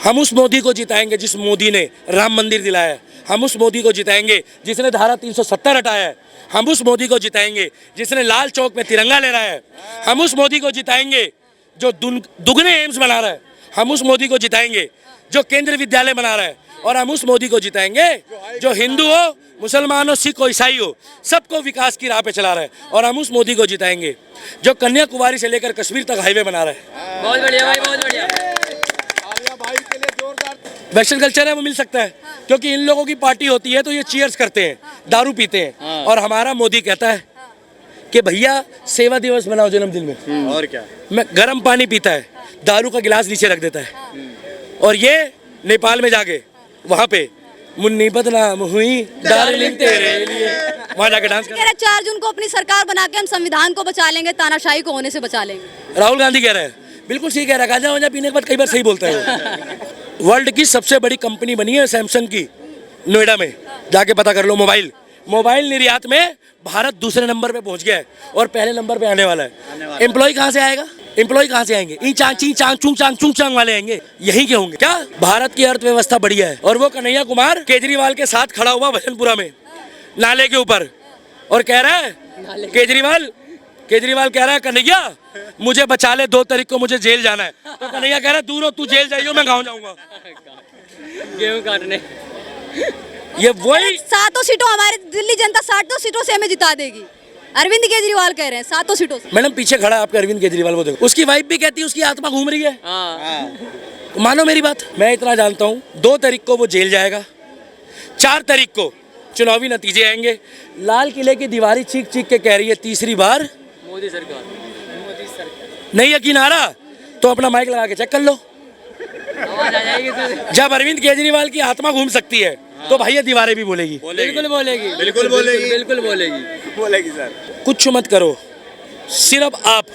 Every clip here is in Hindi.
हम उस मोदी को जिताएंगे जिस मोदी ने राम मंदिर दिलाया है। हम उस मोदी को जिताएंगे जिसने धारा 370 हटाया है। हम उस मोदी को जिताएंगे जिसने लाल चौक में तिरंगा ले रहा है। हम उस मोदी को जिताएंगे जो दुगने एम्स बना रहा है। हम उस मोदी को जिताएंगे जो केंद्रीय विद्यालय बना रहा है। और हम उस मोदी को जिताएंगे जो हिंदू हो, मुसलमान हो, सिख हो, ईसाई हो, सबको विकास की राह पे चला रहा है। और हम उस मोदी को जिताएंगे जो कन्याकुमारी से लेकर कश्मीर तक हाईवे बना रहा है। बहुत बढ़िया भाई, बहुत बढ़िया। भाई के लिए जोरदार वेस्टर्न कल्चर है वो मिल सकता है, क्योंकि इन लोगों की पार्टी होती है तो ये चीयर्स करते हैं, दारू पीते हैं। और हमारा मोदी कहता है कि भैया सेवा दिवस मनाओ जन्मदिन में। और क्या, मैं गर्म पानी पीता है, दारू का गिलास नीचे रख देता है। और ये नेपाल में जाके वहाँ पे मुन्नी बदनाम हुई डार्लिंग तेरे लिए, वहाँ जाके डांस कर। 4 जून को अपनी सरकार बना के हम संविधान को बचा लेंगे, तानाशाही को होने से बचा लेंगे। राहुल गांधी कह रहे हैं, बिल्कुल सही कह रहा है। गांजा वांजा पीने के बाद कई बार सही बोलता है। वर्ल्ड की सबसे बड़ी कंपनी बनी है सैमसंग की, नोएडा में जाके पता कर लो। मोबाइल निर्यात में भारत दूसरे नंबर पे पहुंच गया है और पहले नंबर पे आने वाला है। एम्प्लॉय कहाँ से आएगा? एम्प्लॉय कहाँ से आएंगे? चुंग चांग वाले आएंगे, यही के होंगे क्या? भारत की अर्थव्यवस्था बढ़िया है। और वो कन्हैया कुमार केजरीवाल के साथ खड़ा हुआ भजनपुरा में नाले के ऊपर और कह रहा है केजरीवाल कह रहा है कन्हैया मुझे बचा ले, 2 तारीख को मुझे जेल जाना है। तो कन्हैया कह रहा है दूर हो, तू जेल जाइयो, मैं गाँव जाऊंगा गेहूं काटने। ये वही 7 सीटों हमारी दिल्ली जनता 7 सीटों से हमें जिता देगी। अरविंद केजरीवाल कह रहे हैं 7 सीटों से। मैडम पीछे खड़ा है आपका अरविंद केजरीवाल, वो देखो। उसकी वाइफ भी कहती है उसकी आत्मा घूम रही है। मानो मेरी बात, मैं इतना जानता हूँ 2 तारीख को वो जेल जाएगा, 4 तारीख को चुनावी नतीजे आएंगे। लाल किले की दीवारी चीख चीख के कह रही है तीसरी बार मोदी सरकार। नहीं यकीन आ रहा तो अपना माइक लगा के चेक कर लो। आवाज आ जाएगी तो। जब अरविंद केजरीवाल की आत्मा घूम सकती है तो भाई ये दीवारें भी बोलेगी। बिल्कुल बोलेगी, बिल्कुल बोलेगी, बिल्कुल बोलेगी, बोलेगी सर। कुछ मत करो, सिर्फ आप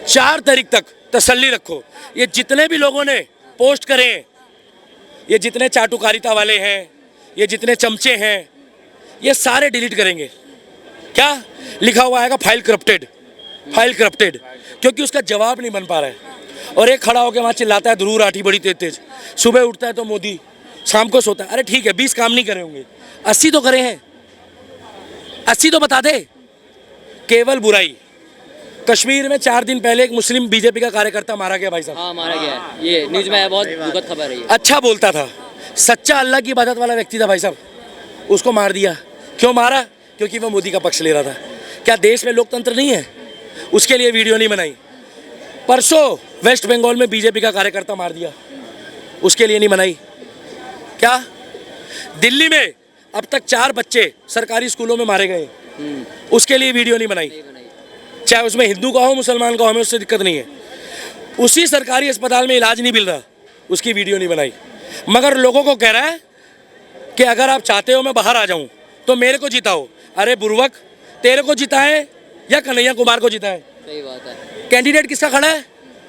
4 तारीख तक तसल्ली रखो। ये जितने भी लोगों ने पोस्ट करे, ये जितने चाटुकारिता वाले हैं, ये जितने चमचे हैं, ये सारे डिलीट करेंगे। क्या लिखा हुआ आएगा? फाइल करप्टेड, क्योंकि उसका जवाब नहीं बन पा रहा है। और एक खड़ा होकर वहाँ चिल्लाता है ध्रुव राठी बड़ी तेज, सुबह उठता है तो मोदी, शाम को सोता है। अरे ठीक है 20 काम नहीं करे होंगे, 80 तो करे हैं, 80 तो बता दे। केवल बुराई। कश्मीर में 4 दिन पहले एक मुस्लिम बीजेपी का कार्यकर्ता मारा गया भाई साहब। हाँ मारा गया है, ये न्यूज में है, बहुत दुखद खबर है ये। अच्छा बोलता था, सच्चा अल्लाह की इबादत वाला व्यक्ति था भाई साहब, उसको मार दिया। क्यों मारा? क्योंकि वो मोदी का पक्ष ले रहा था। क्या देश में लोकतंत्र नहीं है? उसके लिए वीडियो नहीं बनाई। परसों वेस्ट बंगाल में बीजेपी का कार्यकर्ता मार दिया, उसके लिए नहीं बनाई। क्या दिल्ली में अब तक 4 बच्चे सरकारी स्कूलों में मारे गए, उसके लिए वीडियो नहीं बनाई। चाहे उसमें हिंदू का हो मुसलमान का हो, हमें उससे दिक्कत नहीं है। उसी सरकारी अस्पताल में इलाज नहीं मिल रहा, उसकी वीडियो नहीं बनाई। मगर लोगों को कह रहा है कि अगर आप चाहते हो मैं बाहर आ जाऊं तो मेरे को जिताओ। अरे बुर्बक, तेरे को जिताए या कन्हैया कुमार को जिताए? सही बात है। कैंडिडेट किसका खड़ा है?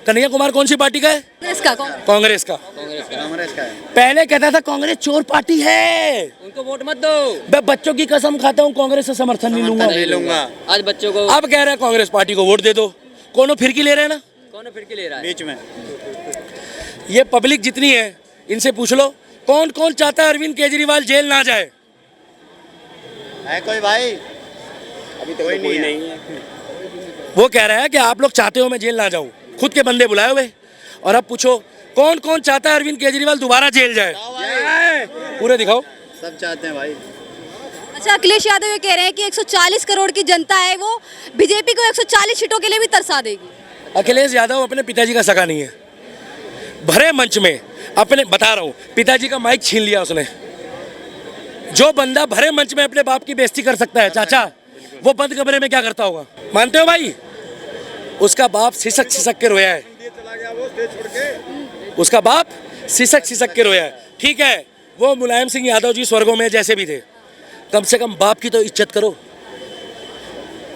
कन्हैया कुमार कौन सी पार्टी का है? कांग्रेस का। कांग्रेस का है। पहले कहता था कांग्रेस चोर पार्टी है, उनको वोट मत दो। मैं बच्चों की कसम खाता हूँ कांग्रेस से समर्थन नहीं लूंगा। आज बच्चों को अब कह रहा है कांग्रेस पार्टी को वोट दे दो। कौन फिरकी ले रहे हैं ना, कौन फिरकी ले रहा है बीच में। ये पब्लिक जितनी है इनसे पूछ लो कौन कौन चाहता है अरविंद केजरीवाल जेल ना जाए? है कोई भाई? अभी तो कोई नहीं है। वो कह रहा है कि आप लोग चाहते हो मैं जेल ना जाऊं, खुद के बंदे बुलाए हुए। और अब पूछो कौन कौन चाहता है अरविंद केजरीवाल दोबारा जेल जाए? पूरे दिखाओ। सब चाहते हैं भाई। अच्छा, अखिलेश यादव ये कह रहे हैं कि 140 करोड़ की जनता है, वो बीजेपी को 140 सीटों के लिए भी तरसा देगी। अखिलेश यादव अपने पिताजी का सगा नहीं है। भरे मंच में अपने, बता रहा हूँ, पिताजी का माइक छीन लिया उसने। जो बंदा भरे मंच में अपने बाप की बेइज्जती कर सकता है चाचा, वो बंद कमरे में क्या करता होगा? मानते हो भाई? उसका बाप सिसक सिसक के रोया है, उसका बाप सिसक सिसक के रोया है। ठीक है, वो मुलायम सिंह यादव जी स्वर्गों में जैसे भी थे, कम से कम बाप की तो इज्जत करो,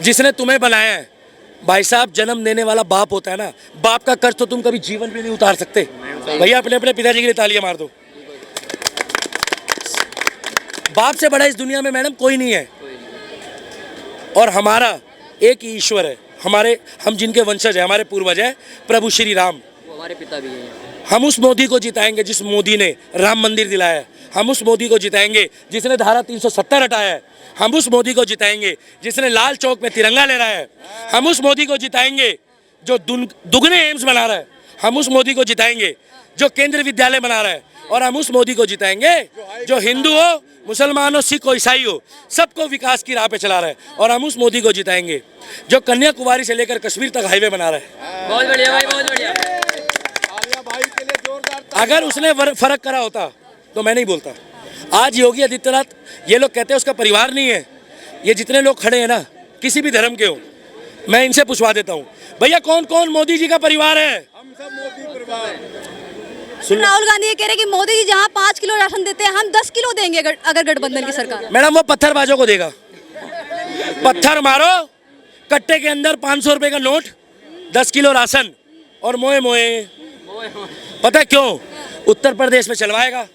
जिसने तुम्हें बनाया है। भाई साहब, जन्म देने वाला बाप होता है ना, बाप का कर्ज तो तुम कभी जीवन में नहीं उतार सकते। भैया अपने अपने पिताजी के लिए तालियां मार दो। बाप से बड़ा इस दुनिया में मैडम कोई नहीं है। और हमारा एक ही ईश्वर है, हम जिनके वंशज है, हमारे पूर्वज है प्रभु श्री राम। हमारे पिता भी हैं। हम उस मोदी को जिताएंगे जिस मोदी ने राम मंदिर दिलाया है। हम उस मोदी को जिताएंगे जिसने धारा 370 हटाया है। हम उस मोदी को जिताएंगे जिसने लाल चौक में तिरंगा ले रहा है। हम उस मोदी को जिताएंगे जो दुगने एम्स बना रहा है। हम उस मोदी को जिताएंगे जो केंद्रीय विद्यालय बना रहा है। और हम उस मोदी को जिताएंगे जो हिंदू हो, मुसलमान हो, सिख हो, ईसाई हो, सबको विकास की राह पे चला रहा है। और हम उस मोदी को जिताएंगे जो कन्याकुमारी से लेकर कश्मीर तक हाईवे बना रहा है। बहुत बढ़िया भाई, बहुत बढ़िया। अगर उसने फर्क करा होता तो मैं नहीं बोलता। आज योगी आदित्यनाथ, ये लोग कहते हैं उसका परिवार नहीं है। ये जितने लोग खड़े हैं ना, किसी भी धर्म के हो, मैं इनसे पूछवा देता हूँ, भैया कौन कौन मोदी जी का परिवार है? हम सब मोदी परिवार। राहुल गांधी ये कह रहे हैं कि मोदी जी जहाँ 5 किलो राशन देते हैं, हम 10 किलो देंगे अगर गठबंधन की सरकार। मैडम वो पत्थरबाजों को देगा। पत्थर मारो, कट्टे के अंदर 500 रुपए का नोट, 10 किलो राशन और मोए मोए। पता है क्यों? उत्तर प्रदेश में चलवाएगा।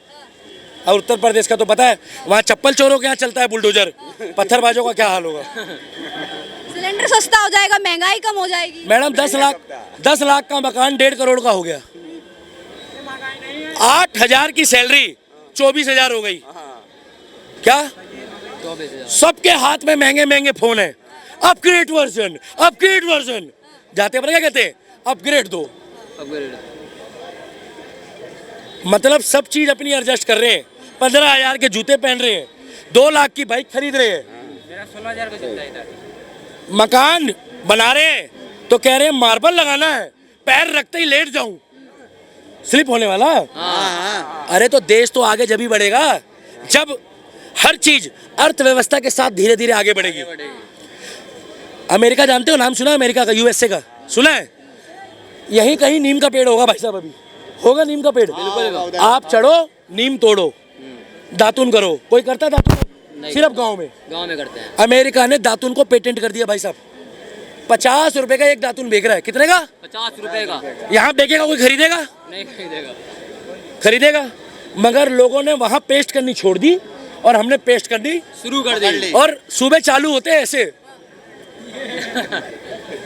और उत्तर प्रदेश का तो पता है, वहाँ चप्पल चोरों के यहाँ चलता है बुलडोजर। पत्थरबाजों का क्या हाल होगा? सिलेंडर सस्ता हो जाएगा, महंगाई कम हो जाएगी। मैडम 10 लाख का मकान 1.5 करोड़ का हो गया। 8,000 की सैलरी 24,000 हो गई। क्या? 24,000। सबके हाथ में महंगे महंगे फोन है। Upgrade version, upgrade version. जाते पर क्या कहते हैं? अपग्रेड दो। मतलब सब चीज अपनी एडजस्ट कर रहे हैं। 15,000 के जूते पहन रहे हैं, 2 लाख की बाइक खरीद रहे हैं। मेरा 16,000 का जूता इधर। मकान बना रहे हैं तो कह रहे हैं मार्बल लगाना है, पैर रखते ही लेट जाऊं, स्लिप होने वाला। अरे तो देश तो आगे जब ही बढ़ेगा जब हर चीज अर्थव्यवस्था के साथ धीरे धीरे आगे बढ़ेगी। अमेरिका जानते हो? नाम सुना है अमेरिका का, यूएसए का सुना है? यहीं कहीं नीम का पेड़ होगा भाई साहब, अभी होगा नीम का पेड़। आप चढ़ो, नीम तोड़ो, दातुन करो। कोई करता है दातुन? सिर्फ गांव में करते हैं। अमेरिका ने दातुन को पेटेंट कर दिया भाई साहब। 50 रुपए का एक दातुन बेच रहा है। कितने का? 50 रुपए का। यहाँ बेचेगा कोई खरीदेगा? नहीं खरीदेगा। खरीदेगा। मगर लोगों ने वहां पेस्ट करनी छोड़ दी और हमने पेस्ट करनी शुरू कर दी। और सुबह चालू होते हैं ऐसे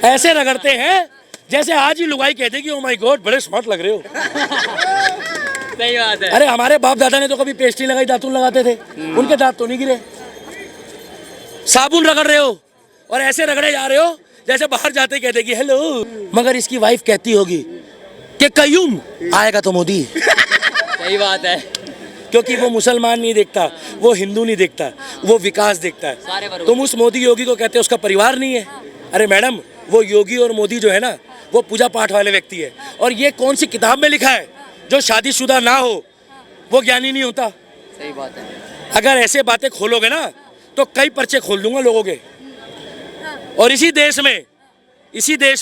ऐसे रगड़ते हैं जैसे आज ही लुगाई कह देगी, ओ माय गॉड बड़े स्मार्ट लग रहे हो। सही बात है। अरे हमारे बाप दादा ने तो कभी पेस्ट नहीं लगाई, दातुन लगाते थे, उनके दांत तो नहीं गिरे। साबुन रगड़ रहे हो और ऐसे रगड़े जा रहे हो जैसे बाहर जाते कह देगी हेलो। मगर इसकी वाइफ कहती होगी कि कयूम आएगा तो मोदी। सही बात है। क्योंकि वो मुसलमान नहीं देखता, वो हिंदू नहीं देखता, वो विकास देखता है। तुम उस मोदी योगी को कहते हो उसका परिवार नहीं है। अरे मैडम वो योगी और मोदी जो है ना, वो पूजा पाठ वाले व्यक्ति है। और ये कौन सी किताब में लिखा है? जो शादीशुदा ना हो वो ज्ञानी नहीं होता। सही बात है। अगर ऐसे बातें खोलोगे ना तो कई पर्चे खोल दूंगा लोगों के। और इसी देश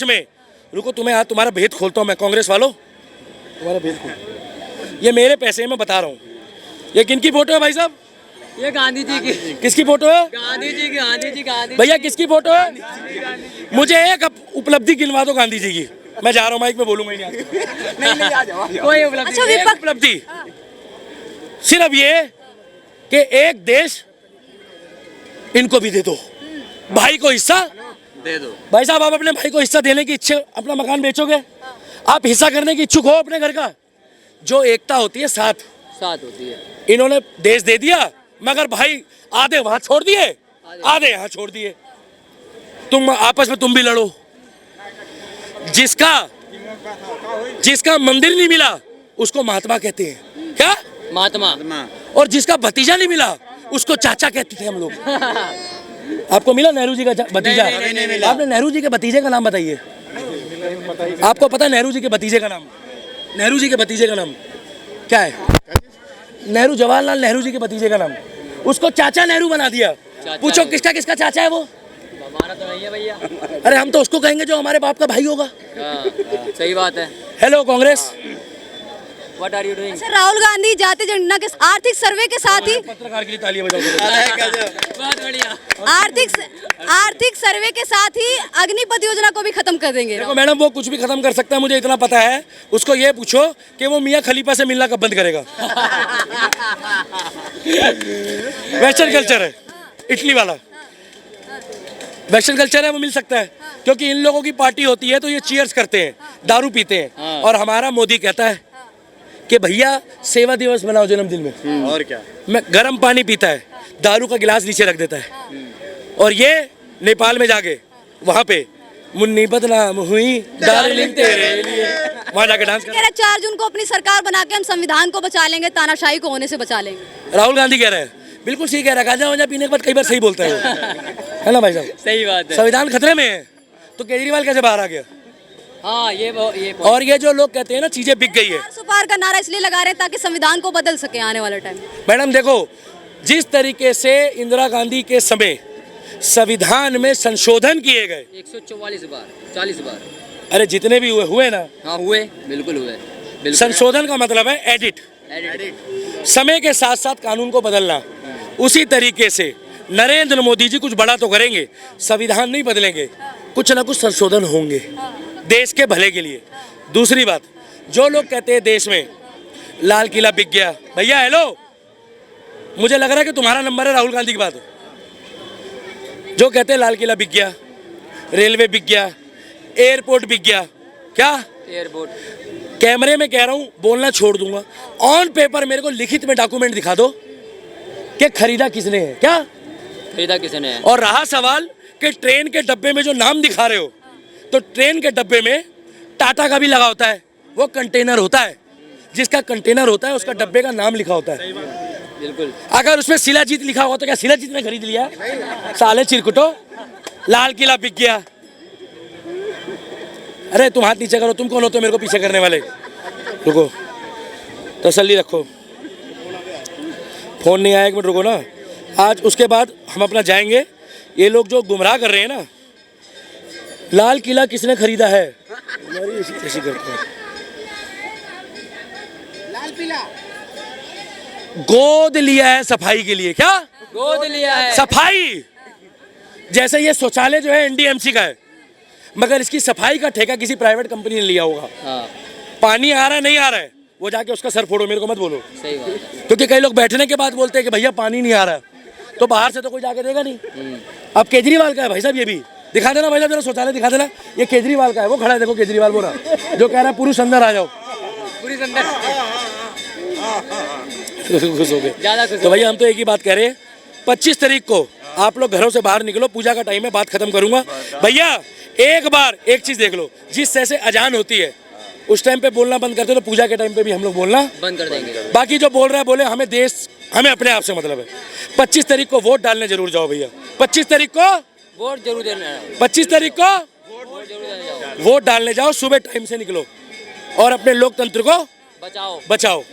में रुको, तुम्हें आज तुम्हारा भेद खोलता हूँ मैं। कांग्रेस वालों, तुम्हारा भेद खोल। ये मेरे पैसे में बता रहा हूँ। ये किनकी फोटो है भाई साहब? ये गांधी जी की। किसकी फोटो है? गांधी जी की। गांधी जी। गांधी भैया किसकी फोटो है? मुझे एक उपलब्धि गिनवा दो गांधी जी की। मैं जा रहा हूँ, माइक में बोलूंगा ही नहीं। आ जाओ। कोई उपलब्धि अच्छा, नहीं है। विपक्ष उपलब्धि सिर्फ ये कि एक देश इनको भी दे दो, भाई को हिस्सा दे दो। भाई साहब आप अपने भाई को हिस्सा देने की इच्छा, अपना मकान बेचोगे? आप हिस्सा करने की इच्छुक हो अपने घर का? जो एकता होती है साथ होती है। इन्होंने देश दे दिया मगर भाई आधे वहां छोड़ दिए, आधे यहाँ छोड़ दिए। तुम आपस में तुम भी लड़ो। जिसका मंदिर नहीं मिला उसको महात्मा कहते हैं। क्या? महात्मा। और जिसका भतीजा नहीं मिला उसको चाचा कहते थे हम लोग। आपको मिला नेहरू जी का भतीजा? नहीं मिला। आपने नेहरू जी के भतीजे का नाम बताइए। आपको पता है नेहरू जी के भतीजे का नाम? नेहरू जी के भतीजे का नाम क्या है? नेहरू, जवाहरलाल नेहरू जी के भतीजे का नाम। उसको चाचा नेहरू बना दिया। पूछो किसका किसका चाचा है वो? हमारा तो नहीं है भैया। अरे हम तो उसको कहेंगे जो हमारे बाप का भाई होगा। सही बात है। Hello Congress, what are you doing? Sir, Rahul Gandhi जातीय जनगणना के आर्थिक सर्वे के साथ ही पत्रकार के लिए तालियां बजाओ। बहुत बढ़िया। आर्थिक सर्वे के साथ ही अग्निपथ योजना को भी खत्म कर देंगे। देखो मैडम, वो कुछ भी खत्म कर सकता है, मुझे इतना पता है। उसको ये पूछो कि वो मियां खलीफा से मिलना कब बंद करेगा। वेस्टर्न कल्चर है, इटली वाला वेस्टर्न कल्चर है, वो मिल सकता है। क्योंकि इन लोगों की पार्टी होती है तो ये चीयर्स करते हैं, दारू पीते हैं, और हमारा मोदी कहता है कि भैया सेवा दिवस मनाओ जन्मदिन में, और क्या मैं गर्म पानी पीता है, दारू का गिलास नीचे रख देता है, और ये नेपाल में जाके वहाँ पे मुन्नी बदनाम हुई डार्लिंग तेरे लिए, वहाँ जाके डांस कह रहे हैं 4 जून को अपनी सरकार बना के हम संविधान को बचा लेंगे, तानाशाही को होने से बचा लेंगे। राहुल गांधी कह रहे हैं, बिल्कुल सही कह रहा है, गांजा वांजा पीने के बाद कई बार सही बोलता है वो, है ना भाई साहब? सही बात है। संविधान खतरे में है तो केजरीवाल कैसे बाहर आ गया? हाँ ये और ये जो लोग कहते हैं ना चीजें बिक गई है, 400 पार का नारा इसलिए लगा रहे हैं ताकि संविधान को बदल सके आने वाले टाइम में। मैडम देखो, जिस तरीके से इंदिरा गांधी के समय संविधान में संशोधन किए गए, 144 बार 40 बार, अरे जितने भी हुए ना, हाँ हुए, बिल्कुल हुए, बिल्कुल। संशोधन का मतलब है एडिट, समय के साथ साथ कानून को बदलना। उसी तरीके से नरेंद्र मोदी जी कुछ बड़ा तो करेंगे, संविधान नहीं बदलेंगे, कुछ ना कुछ संशोधन होंगे देश के भले के लिए। दूसरी बात, जो लोग कहते हैं देश में लाल किला बिक गया, भैया हेलो, मुझे लग रहा है कि तुम्हारा नंबर है राहुल गांधी के बाद। जो कहते हैं लाल किला बिक गया, रेलवे बिक गया, एयरपोर्ट बिक गया, क्या एयरपोर्ट, कैमरे में कह रहा हूं, बोलना छोड़ दूंगा, ऑन पेपर मेरे को लिखित में डॉक्यूमेंट दिखा दो कि खरीदा किसने है, क्या खरीदा किसने है। और रहा सवाल कि ट्रेन के डब्बे में जो नाम दिखा रहे हो, तो ट्रेन के डब्बे में टाटा का भी लगा होता है, वो कंटेनर होता है, जिसका कंटेनर होता है उसका डब्बे का नाम लिखा होता है। बिल्कुल। अगर उसमें शिलाजीत लिखा हुआ तो क्या शिलाजीत ने खरीद लिया? साले चिरकुटो, लाल किला बिक गया। अरे तुम हाथ नीचे करो, तुम कौन होते हो मेरे को पीछे करने वाले? रुको, तसल्ली रखो, फोन नहीं आया, एक मिनट रुको ना। आज उसके बाद हम अपना जाएंगे। ये लोग जो गुमराह कर रहे हैं ना, लाल किला किसने खरीदा है, हमारी ऐसी करते हैं। गोद लिया है सफाई के लिए, क्या गोद लिया है सफाई? जैसे ये शौचालय जो है एनडीएमसी का है, मगर इसकी सफाई का ठेका किसी प्राइवेट कंपनी ने लिया होगा। हाँ, पानी आ रहा है नहीं आ रहा है, वो जाके उसका सर फोड़ो, मेरे को मत बोलो। सही बात है। क्योंकि कई लोग बैठने के बाद बोलते हैं कि भैया पानी नहीं आ रहा है, तो बाहर से तो कोई जाके देगा नहीं। अब केजरीवाल का है भाई साहब, ये भी दिखा देना भाई साहब, जरा शौचालय दिखा देना। ये केजरीवाल का है, वो खड़ा है, देखो केजरीवाल बोल रहा, जो कह रहा है पुरुष अंदर आ जाओ। पूरी अंदर खुश हो गए। ज्यादा खुश तो भैया हम तो एक ही बात कह रहे हैं, 25 तारीख को आप लोग घरों से बाहर निकलो, पूजा का टाइम है, बात खत्म करूंगा। भैया एक बार एक चीज देख लो, जिस तरह से अजान होती है उस टाइम पे बोलना बंद करते हो, तो पूजा के टाइम पे भी हम लोग बोलना बंद कर देंगे। बाकी जो बोल रहा है बोले, हमें देश, हमें अपने आप से मतलब है। 25 तारीख को वोट डालने जरूर जाओ भैया, 25 तारीख को वोट जरूर देना है, 25 तारीख को वोट जरूर देने जाओ, वोट डालने जाओ, सुबह टाइम से निकलो और अपने लोकतंत्र को बचाओ। बचाओ।